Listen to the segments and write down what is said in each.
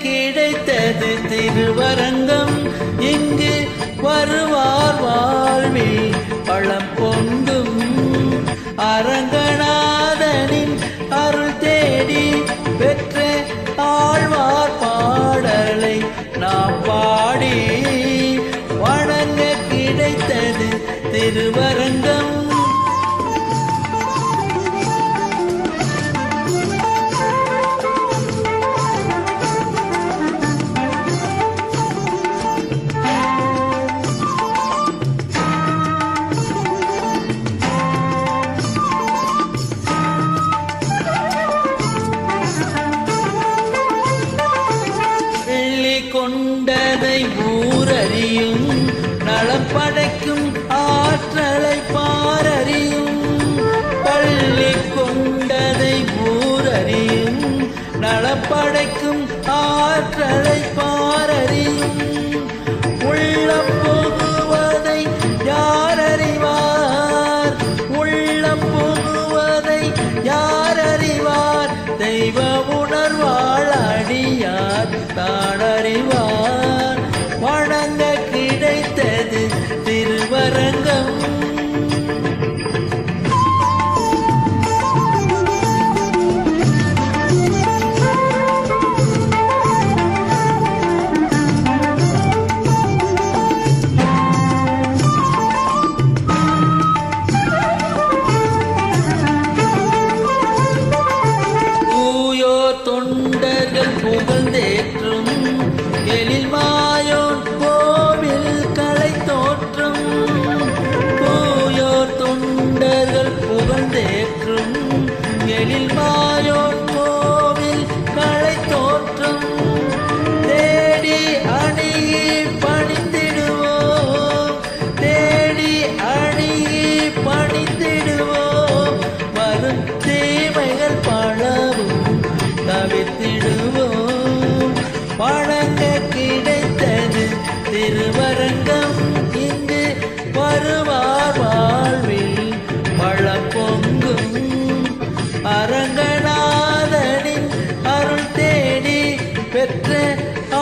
கிடைத்தது திருவரங்கம். இங்கு வருவார் வாழ்வில் பழம் பொங்கும். அரங்கநாதனின் அருள் தேடி பெற்ற ஆழ்வார் பாடலை நாம் பாடி வணங்க கிடைத்தது திருவரங்கம். கொண்டதை ஊரறியும் நலம் படைக்கும் ஆற்றலை பாரறியும். பள்ளி கொண்டதை ஊரறியும் நலம் படைக்கும் ஆற்றலை பாரறியும். உள்ளம் புகுவதை யார் அறிவார்? உள்ளம் புகுவதை யார் அறிவார்? தெய்வ உணர்வாள் அடியார் தானறிவார். வணங்க கிடைத்தது திருவரங்கம். தொண்டர்கள் புகழ்ந்தேற்றும் எழில் மாயோன் கோவில் கலை தோற்றும். பூயோர் தொண்டர்கள் புகழ்ந்தேற்றும் எழில் மாயோன் கோவில் கலை தோற்றும். தேடி அணியை பணிந்திடுவோம், தேடி அணியை பணிந்திடுவோம். வரும் தீமைகள் பலவும் தவிர்த்திடுவோம். வணங்க கிடைத்தது திருவரங்கம். இங்கு வருவார் வாழ்வில் பழம் பொங்கும். அரங்கநாதனின் அருள் தேடி பெற்ற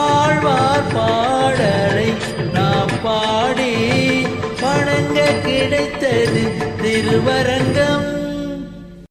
ஆழ்வார் பாடலை நாம் பாடி வணங்க கிடைத்தது திருவரங்கம்.